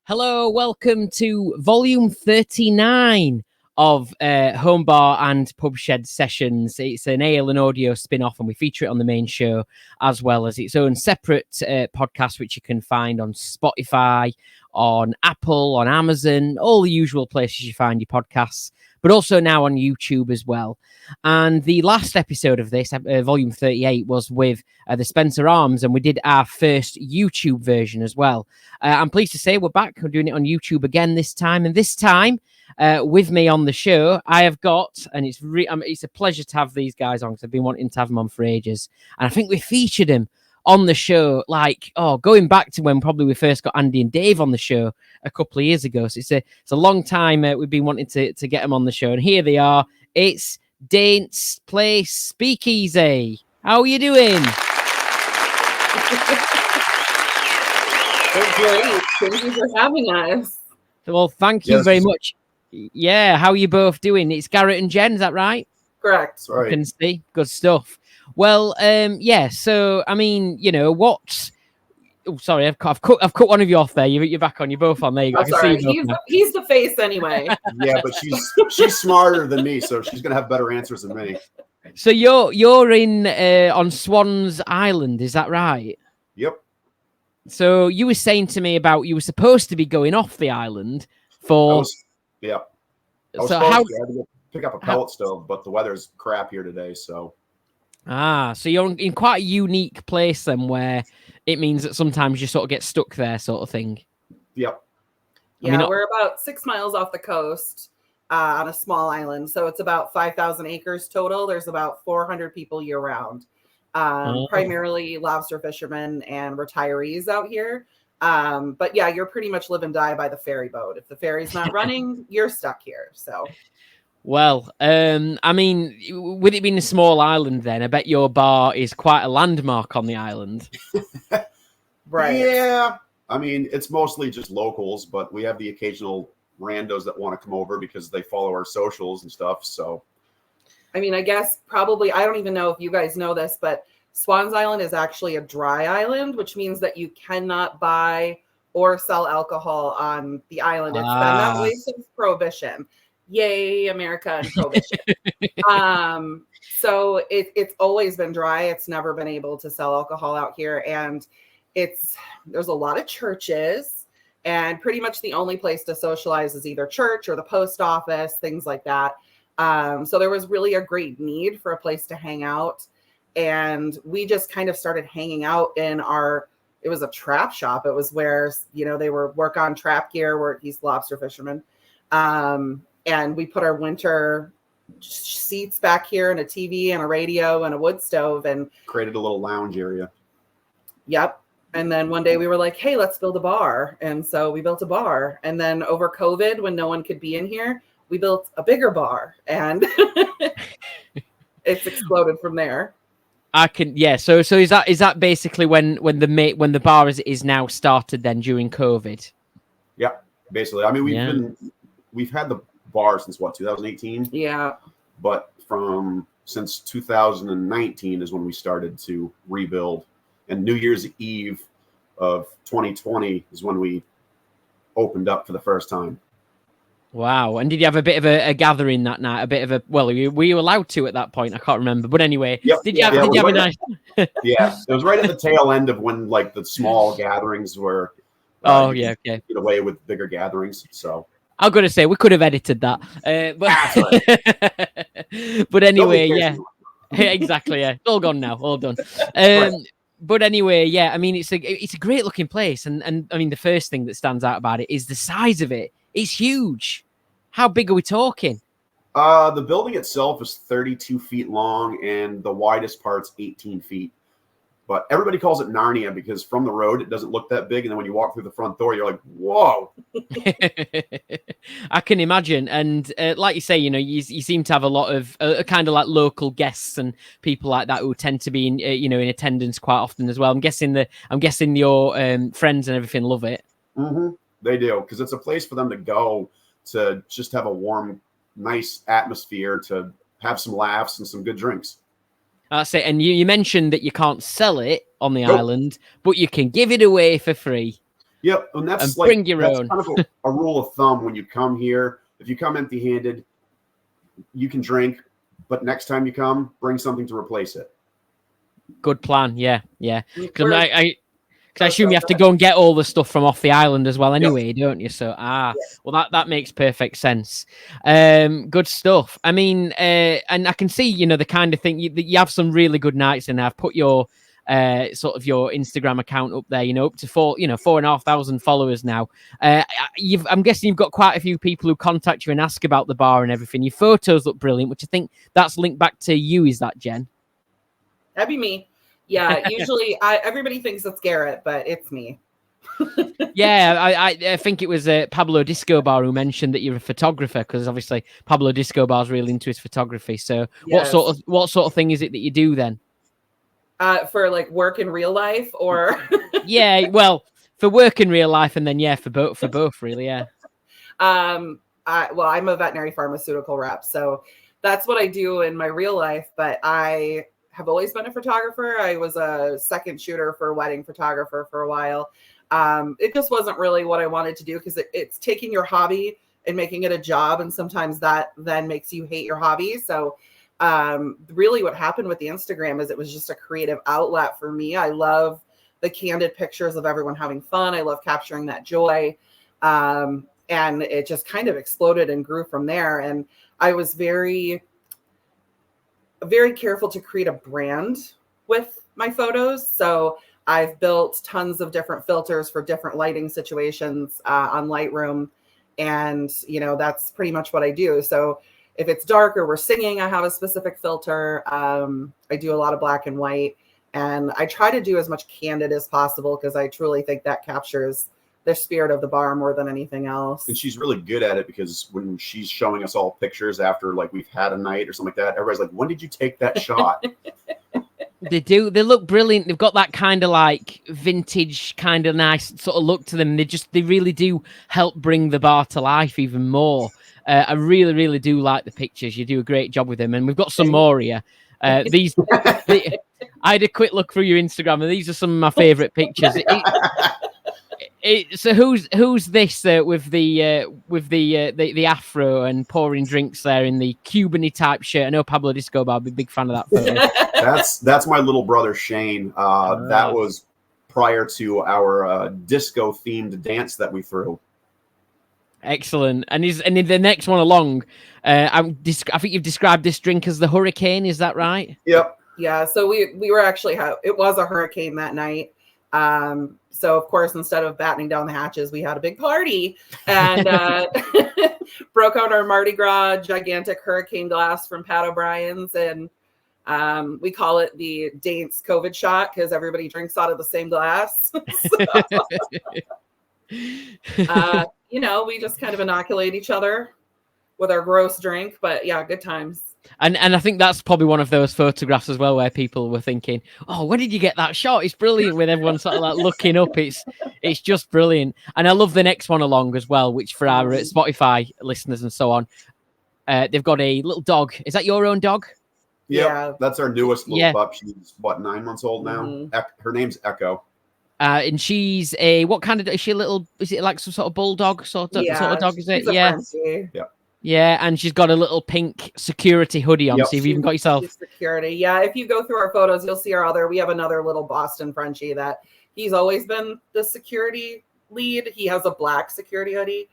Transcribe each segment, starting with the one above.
Hello, welcome to volume 39 of Home Bar and Pub Shed Sessions. It's an ale and audio spin-off, and we feature it on the main show, as well as its own separate podcast, which you can find on Spotify, on Apple, on Amazon, all the usual places you find your podcasts, but also now on YouTube as well. And the last episode of this, volume 38, was with the Spencer Arms, and we did our first YouTube version as well. I'm pleased to say we're back. We're doing it on YouTube again this time. And this time, with me on the show, I have got, and it's a pleasure to have these guys on because I've been wanting to have them on for ages. And I think we featured him on the show, going back to when probably we first got Andy and Dave on the show a couple of years ago. So it's a long time we've been wanting to get them on the show. And here they are. It's Daint's Place Speakeasy. How are you doing? Great. Thank you for having us. Well, thank you very much. Yeah, how are you both doing? It's Garrett and Jenn, is that right? Correct. Right. Can see. Good stuff. Well, yeah. So, I mean, what? Oh, sorry, I've cut one of you off there. You're back on. You're both on. There you go. I'm sorry. He's the face anyway. Yeah, but she's smarter than me, so she's gonna have better answers than me. So you're in on Swan Island, is that right? Yep. So you were saying to me about you were supposed to be going off the island for. I was so supposed to go pick up a pellet stove, but the weather's crap here today, so. So you're in quite a unique place then, where it means that sometimes you sort of get stuck there, sort of thing. Yep. Yeah, we're about 6 miles off the coast on a small island, so it's about 5,000 acres total. There's about 400 people year round. Primarily lobster fishermen and retirees out here. But yeah, you're pretty much live and die by the ferry boat. If the ferry's not running, you're stuck here. So, well, I mean, with it being a small island, then I bet your bar is quite a landmark on the island. Right. Yeah. I mean, it's mostly just locals, but we have the occasional randos that want to come over because they follow our socials and stuff. So. I mean, I guess probably, I don't even know if you guys know this, but Swan Island is actually a dry island, which means that you cannot buy or sell alcohol on the island. It's been that way since Prohibition. Yay, America and Prohibition. So it's always been dry. It's never been able to sell alcohol out here. And there's a lot of churches, and pretty much the only place to socialize is either church or the post office, things like that. So there was really a great need for a place to hang out. And we just kind of started hanging out in it was a trap shop. It was where, they were work on trap gear, where he's lobster fisherman. And we put our winter seats back here and a TV and a radio and a wood stove and created a little lounge area. Yep. And then one day we were like, hey, let's build a bar. And so we built a bar. And then over COVID, when no one could be in here, we built a bigger bar, and it's exploded from there. So is that basically when the bar is now started then during COVID? Yeah, basically. I mean, we've had the bar since 2018? Yeah. But since 2019 is when we started to rebuild, and New Year's Eve of 2020 is when we opened up for the first time. Wow. And did you have a bit of a gathering that night? Were you allowed to at that point? I can't remember. But anyway, did you have a nice... Yeah, it was right at the tail end of when the small gatherings were get away with bigger gatherings. So I'm going to say we could have edited that. But anyway, yeah. Exactly, yeah. It's all gone now. All done. But anyway, yeah, I mean, it's a great looking place. And I mean, the first thing that stands out about it is the size of it. It's huge. How big are we talking? The building itself is 32 feet long, and the widest part's 18 feet. But everybody calls it Narnia because from the road, it doesn't look that big. And then when you walk through the front door, you're like, whoa. I can imagine. And like you say, you seem to have a lot of kind of like local guests and people like that who tend to be in attendance quite often as well. I'm guessing your friends and everything love it. Mm-hmm. They do, because it's a place for them to go to just have a warm, nice atmosphere, to have some laughs and some good drinks. That's it. And you mentioned that you can't sell it on the island, but you can give it away for free. Yep, and And that's bring your that's own. kind of a rule of thumb when you come here. If you come empty-handed, you can drink, but next time you come, bring something to replace it. Good plan. Yeah. Because We're- I assume you have to go and get all the stuff from off the island as well, anyway, don't you? So, Yeah. well, that makes perfect sense. Good stuff. I mean, and I can see, the kind of thing you have some really good nights in there. I've put your sort of your Instagram account up there, up to 4,500 followers now. I'm guessing you've got quite a few people who contact you and ask about the bar and everything. Your photos look brilliant, which I think that's linked back to you. Is that Jen? That'd be me. Yeah, usually everybody thinks it's Garrett, but it's me. Yeah, I think it was Pablo Disco Bar who mentioned that you're a photographer, because obviously Pablo Disco Bar's really into his photography. So Yes. what sort of thing is it that you do then? For like work in real life, or Yeah, well, for work in real life, and then for both really, yeah. I'm a veterinary pharmaceutical rep, so that's what I do in my real life. But I have always been a photographer. I was a second shooter for a wedding photographer for a while. It just wasn't really what I wanted to do, because it's taking your hobby and making it a job, and sometimes that then makes you hate your hobby. So really what happened with the Instagram is it was just a creative outlet for me. I love the candid pictures of everyone having fun. I love capturing that joy. And it just kind of exploded and grew from there. And I was very, very careful to create a brand with my photos. So I've built tons of different filters for different lighting situations on Lightroom. And, that's pretty much what I do. So if it's dark or we're singing, I have a specific filter. I do a lot of black and white. And I try to do as much candid as possible, because I truly think that captures the spirit of the bar more than anything else. And she's really good at it, because when she's showing us all pictures after like we've had a night or something like that, everybody's like, when did you take that shot? They do. They look brilliant. They've got that kind of like vintage kind of nice sort of look to them. They really do help bring the bar to life even more. I really, really do like the pictures. You do a great job with them. And we've got some more here. I had a quick look through your Instagram, and these are some of my favorite pictures. So who's this with the afro and pouring drinks there in the Cuban-y type shirt? I know Pablo Disco Bar would be a big fan of that photo. That's my little brother Shane. That was prior to our disco themed dance that we threw. Excellent. And in the next one along, I think you've described this drink as the Hurricane. Is that right? Yep. Yeah. So we were actually it was a hurricane that night. So of course, instead of battening down the hatches, we had a big party and broke out our Mardi Gras gigantic hurricane glass from Pat O'Brien's, and we call it the Daint's COVID shot, because everybody drinks out of the same glass. We just kind of inoculate each other with our gross drink, but yeah, good times. And I think that's probably one of those photographs as well where people were thinking, "Oh, where did you get that shot?" It's brilliant, with everyone sort of like looking up. It's just brilliant, and I love the next one along as well, which for our Spotify listeners and so on, they've got a little dog. Is that your own dog? Yeah, that's our newest little pup. She's 9 months old now. Mm-hmm. Her name's Echo. And she's what kind of, is she a little, is it like some sort of bulldog sort of dog, is it? Yeah, and she's got a little pink security hoodie on. So you've even got yourself security. Yeah, if you go through our photos, you'll see we have another little Boston Frenchie that he's always been the security lead. He has a black security hoodie.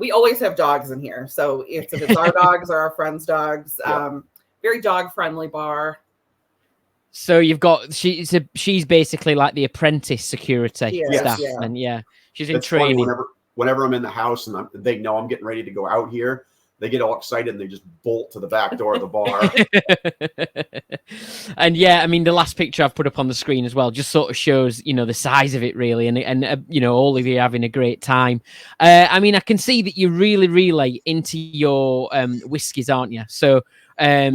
We always have dogs in here. So if it's our dogs or our friends' dogs, very dog friendly bar. So you've got she's basically like the apprentice security staff, and she's in training. Whenever I'm in the house and they know I'm getting ready to go out here, they get all excited and they just bolt to the back door of the bar. And I mean, the last picture I've put up on the screen as well just sort of shows, the size of it really, and all of you having a great time. I mean, I can see that you're really, really into your whiskies, aren't you? So, have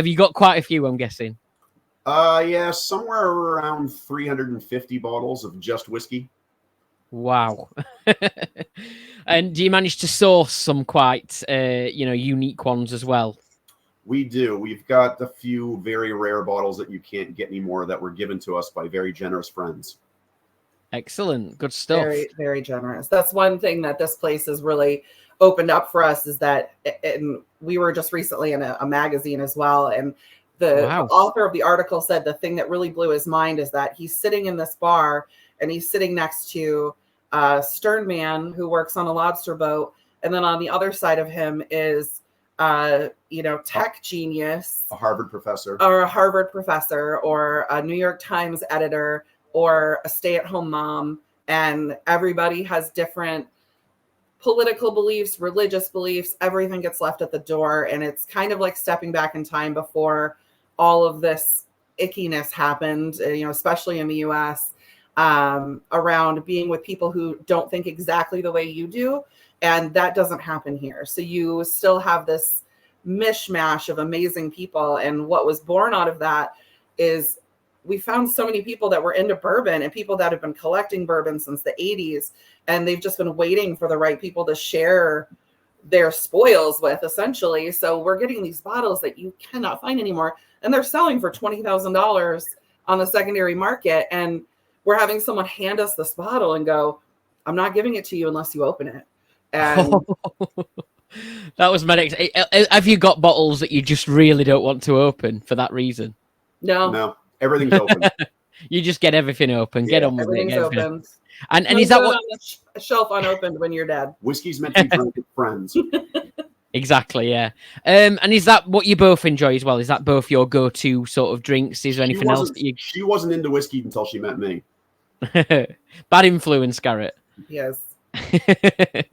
you got quite a few? I'm guessing. Yeah, somewhere around 350 bottles of just whiskey. Wow. And do you manage to source some quite, unique ones as well? We do. We've got a few very rare bottles that you can't get anymore that were given to us by very generous friends. Excellent. Good stuff. Very, very generous. That's one thing that this place has really opened up for us, is that, and we were just recently in a magazine as well. And the author of the article said the thing that really blew his mind is that he's sitting in this bar and he's sitting next to a stern man who works on a lobster boat. And then on the other side of him is, tech genius, a Harvard professor, or a New York Times editor, or a stay-at-home mom. And everybody has different political beliefs, religious beliefs. Everything gets left at the door. And it's kind of like stepping back in time before all of this ickiness happened, especially in the US, around being with people who don't think exactly the way you do. And that doesn't happen here. So you still have this mishmash of amazing people. And what was born out of that is we found so many people that were into bourbon, and people that have been collecting bourbon since the 80s. And they've just been waiting for the right people to share their spoils with, essentially. So we're getting these bottles that you cannot find anymore. And they're selling for $20,000 on the secondary market. And we're having someone hand us this bottle and go, I'm not giving it to you unless you open it. And that was my next. Have you got bottles that you just really don't want to open for that reason? No, everything's open. You just get everything open. Yeah, get on with it. Everything's open. And is that what on the shelf unopened when you're dead? Whiskey's meant to be drunk with friends. Exactly, yeah. And is that what you both enjoy as well? Is that both your go-to sort of drinks? Is there anything else that you... She wasn't into whiskey until she met me. Bad influence, Garrett. Yes.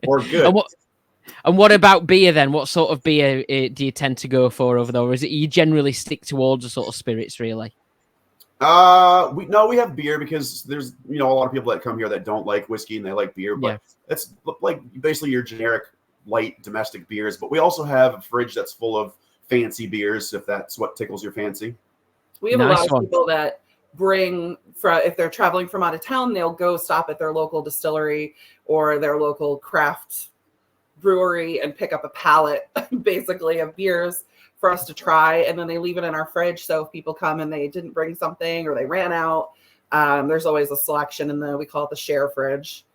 Or good. And what about beer then? What sort of beer do you tend to go for over there? Or is it you generally stick towards the sort of spirits, really? We have beer because there's a lot of people that come here that don't like whiskey and they like beer, but it's like basically your generic light domestic beers. But we also have a fridge that's full of fancy beers, if that's what tickles your fancy. We have a lot of people that bring, if they're traveling from out of town, they'll go stop at their local distillery or their local craft brewery and pick up a pallet basically of beers for us to try, and then they leave it in our fridge. So if people come and they didn't bring something or they ran out, there's always a selection, and we call it the share fridge.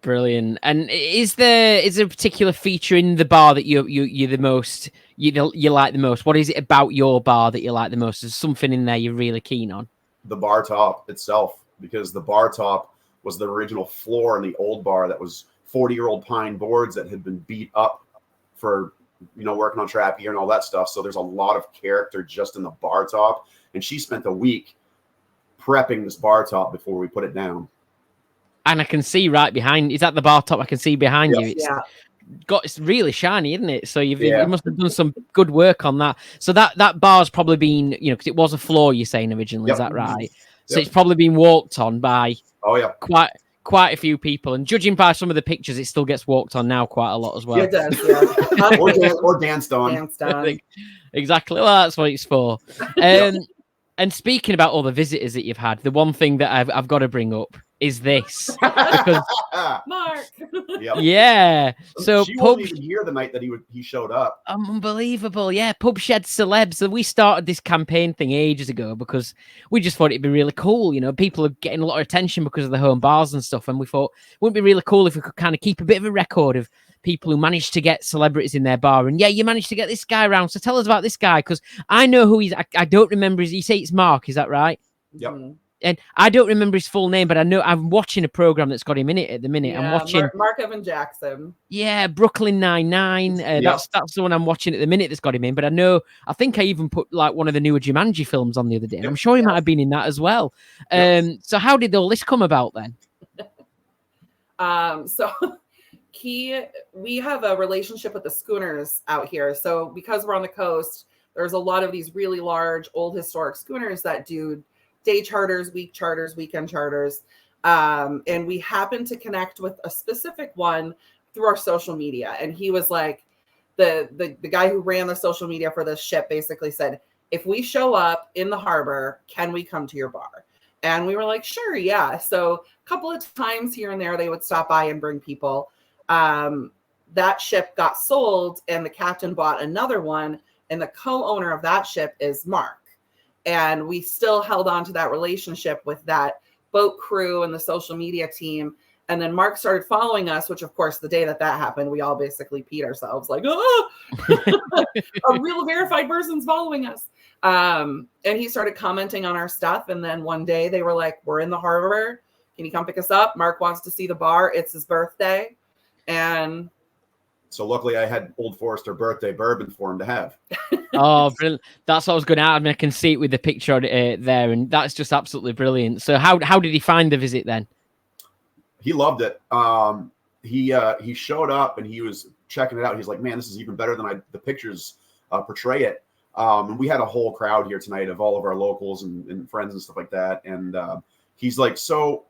Brilliant. And is there a particular feature in the bar that you're the most you like the most? What is it about your bar that you like the most? Is something in there you're really keen on? The bar top itself, because the bar top was the original floor in the old bar that was 40-year-old pine boards that had been beat up for working on trap gear and all that stuff. So there's a lot of character just in the bar top. And she spent a week prepping this bar top before we put it down. And I can see right behind. Is that the bar top I can see behind you? It's really shiny, isn't it? So you must have done some good work on that. So that bar's probably been, because it was a floor, you're saying originally, is that right? So it's probably been walked on by quite a few people, and judging by some of the pictures, it still gets walked on now quite a lot as well. Yeah, it does, or danced on. Exactly. Well, that's what it's for. And speaking about all the visitors that you've had, the one thing that I've got to bring up is this. Because, Marc. Yeah. So she wasn't even here the night that he showed up. Unbelievable. Yeah. Pub Shed Celebs. So we started this campaign thing ages ago because we just thought it'd be really cool. People are getting a lot of attention because of the home bars and stuff. And we thought wouldn't it be really cool if we could kind of keep a bit of a record of people who managed to get celebrities in their bar. And you managed to get this guy around. So tell us about this guy, because I know who he's. I don't remember you say it's Marc, is that right? Yep. Mm-hmm. And I don't remember his full name, but I know I'm watching a program that's got him in it at the minute. Yeah, I'm watching Marc Evan Jackson. Yeah, Brooklyn Nine-Nine. That's the one I'm watching at the minute that's got him in. But I think I even put like one of the newer Jumanji films on the other day. And I'm sure he might have been in that as well. So how did all this come about then? We have a relationship with the schooners out here. So because we're on the coast, there's a lot of these really large old historic schooners that do day charters, week charters, weekend charters. And we happened to connect with a specific one through our social media. And he was like, the guy who ran the social media for this ship basically said, if we show up in the harbor, can we come to your bar? And we were like, sure, yeah. So a couple of times here and there, they would stop by and bring people. That ship got sold and the captain bought another one. And the co-owner of that ship is Marc. And we still held on to that relationship with that boat crew and the social media team. And then Marc started following us, which of course, the day that happened, we all basically peed ourselves like, oh, a real verified person's following us. And he started commenting on our stuff. And then one day they were like, we're in the harbor. Can you come pick us up? Marc wants to see the bar. It's his birthday. And so luckily I had Old Forester birthday bourbon for him to have. Oh, brilliant. That's what I was going to add. I mean, I can see it with the picture on it, there, and that's just absolutely brilliant. So how did he find the visit then? He loved it. He showed up and he was checking it out. He's like, man, this is even better than the pictures portray it. And we had a whole crowd here tonight of all of our locals and friends and stuff like that. And he's like, so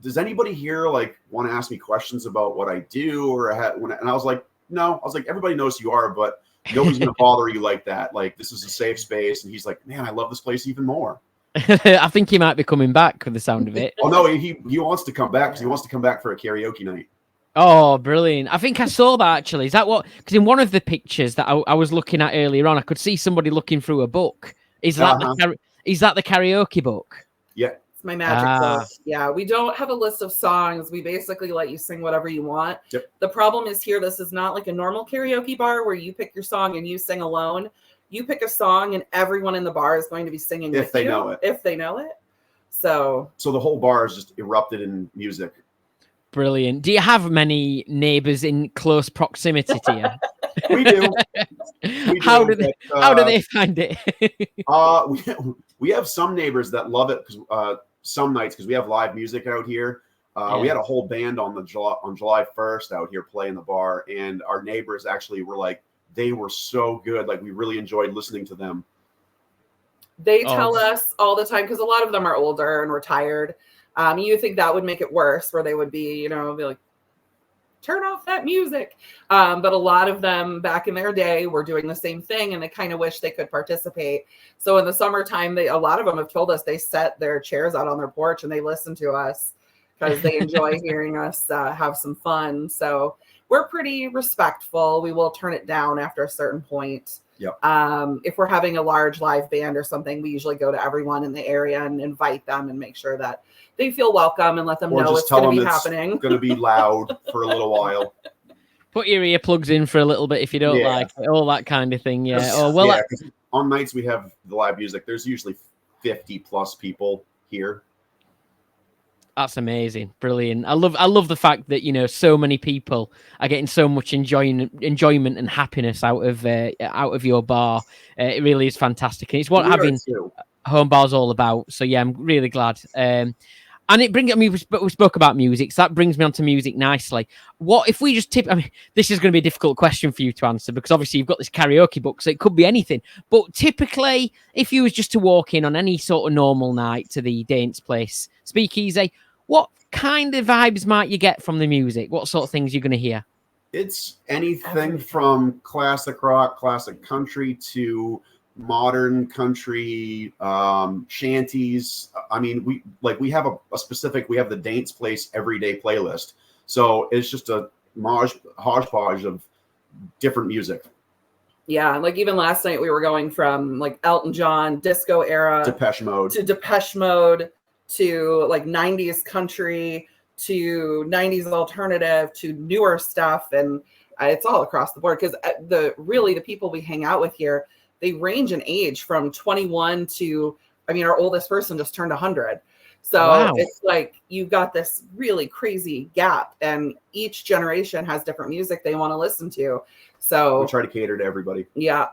does anybody here like want to ask me questions about what I do? And I was like, no. I was like, everybody knows who you are, but nobody's going to bother you like that. Like, this is a safe space. And he's like, man, I love this place even more. I think he might be coming back with the sound of it. Oh no, he wants to come back because he wants to come back for a karaoke night. Oh, brilliant. I think I saw that actually. Is that what? Because in one of the pictures that I was looking at earlier on, I could see somebody looking through a book. Is that the karaoke book? Yeah. It's my magic book. Yeah, we don't have a list of songs. We basically let you sing whatever you want. Yep. The problem is here, this is not like a normal karaoke bar where you pick your song and you sing alone. You pick a song and everyone in the bar is going to be singing if they know it. If they know it. So the whole bar is just erupted in music. Brilliant. Do you have many neighbors in close proximity to you? We do. How do they find it? We have some neighbors that love it because some nights, because we have live music out here. We had a whole band on July 1st out here playing the bar, and our neighbors actually were like, they were so good. Like, we really enjoyed listening to them. They tell us all the time, because a lot of them are older and retired. You think that would make it worse, where they would be like, turn off that music. But a lot of them back in their day were doing the same thing, and they kind of wish they could participate. So in the summertime, a lot of them have told us they set their chairs out on their porch and they listen to us because they enjoy hearing us have some fun. So we're pretty respectful. We will turn it down after a certain point. Yep. If we're having a large live band or something, we usually go to everyone in the area and invite them and make sure that they feel welcome and let them know it's going to be happening. It's going to be loud for a little while. Put your earplugs in for a little bit if you don't like it, all that kind of thing. Yeah. Oh, well, on nights we have the live music, there's usually 50 plus people here. That's amazing. Brilliant. I love the fact that, so many people are getting so much enjoyment and happiness out of your bar. It really is fantastic. And it's what having home bars all about. So yeah, I'm really glad. And it brings we spoke about music, so that brings me on to music nicely. What if we just this is going to be a difficult question for you to answer, because obviously you've got this karaoke book, so it could be anything. But typically, if you was just to walk in on any sort of normal night to the Daint's place, Speakeasy, what kind of vibes might you get from the music? What sort of things you're going to hear? It's anything from classic rock, classic country to modern country, shanties. I mean, we have we have the Daint's Place everyday playlist. So it's just a hodgepodge of different music. Yeah, like even last night we were going from like Elton John, disco era, Depeche Mode to like 90s country to 90s alternative to newer stuff. And it's all across the board, because the people we hang out with here, they range in age from 21 to, our oldest person just turned 100. So It's like you've got this really crazy gap, and each generation has different music they want to listen to. So we try to cater to everybody. Yeah.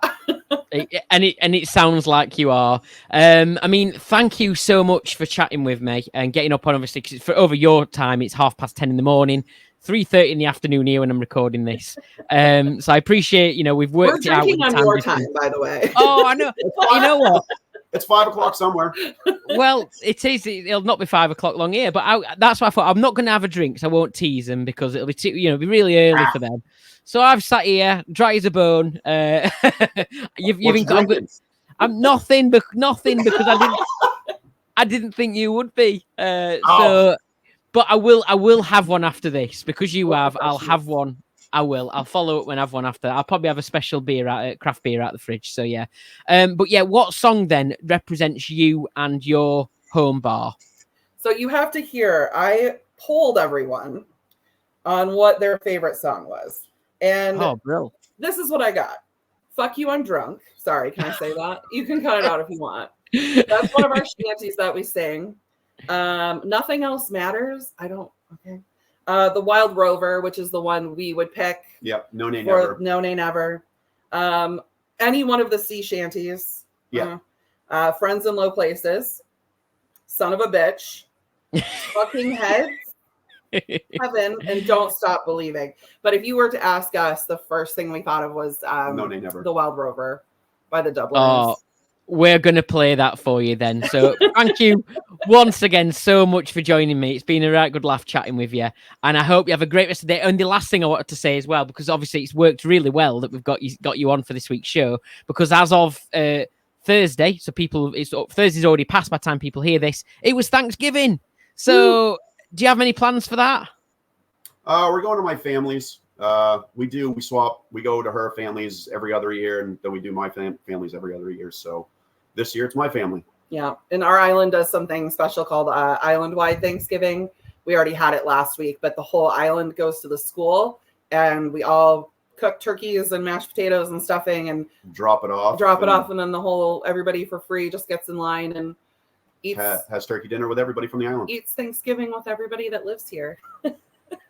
and it sounds like you are. Thank you so much for chatting with me and getting up on, obviously, because for over your time, it's 10:30 in the morning. 3:30 in the afternoon here when I'm recording this. So I appreciate, we've worked it out. We're drinking on your time, by the way. Oh, I know. You know what? It's 5 o'clock somewhere. Well, it is. It'll not be 5 o'clock long here, but that's why I thought I'm not going to have a drink, so I won't tease them, because it'll be be really early for them. So I've sat here, dry as a bone. I'm nothing because I didn't think you would be. But I will have one after this, because I'll have one. I will. I'll follow up when I have one after. I'll probably have a special craft beer out the fridge. So yeah. But yeah, what song then represents you and your home bar? So you have to hear, I polled everyone on what their favorite song was. And Oh, bro. this is what I got. Fuck You, I'm Drunk. Sorry, can I say that? You can cut it out if you want. That's one of our shanties that we sing. Nothing Else Matters. Okay. The Wild Rover, which is the one we would pick. Yep. No Nay Never. No Nay Never. Any one of the sea shanties. Yeah. Friends in Low Places. Son of a Bitch. Fucking Heads. Heaven and Don't Stop Believing. But if you were to ask us, the first thing we thought of was No Nay Never. The Wild Rover by the Dubliners. Oh, we're going to play that for you then. So thank you once again so much for joining me. It's been a right good laugh chatting with you. And I hope you have a great rest of the day. And the last thing I wanted to say as well, because obviously it's worked really well that we've got you on for this week's show, because as of Thursday, so Thursday's already past by the time people hear this, it was Thanksgiving. So do you have any plans for that? We're going to my family's. We swap. We go to her family's every other year, and then we do my family's every other year. So this year it's my family. Yeah, and our island does something special called island-wide Thanksgiving. We already had it last week, but the whole island goes to the school, and we all cook turkeys and mashed potatoes and stuffing, and drop it off, and then everybody for free just gets in line and eats, has turkey dinner with everybody from the island. Eats Thanksgiving with everybody that lives here.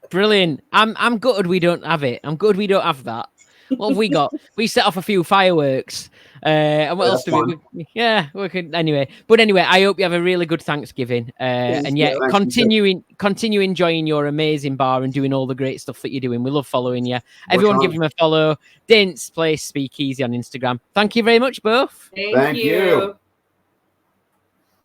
Brilliant. I'm gutted we don't have it. I'm gutted we don't have that. What have we got? We set off a few fireworks. And what else do we? Yeah, we could anyway. But anyway, I hope you have a really good Thanksgiving. And continue enjoying your amazing bar and doing all the great stuff that you're doing. We love following you. Everyone give him a follow. Daint's Place Speakeasy on Instagram. Thank you very much, both. Thank you.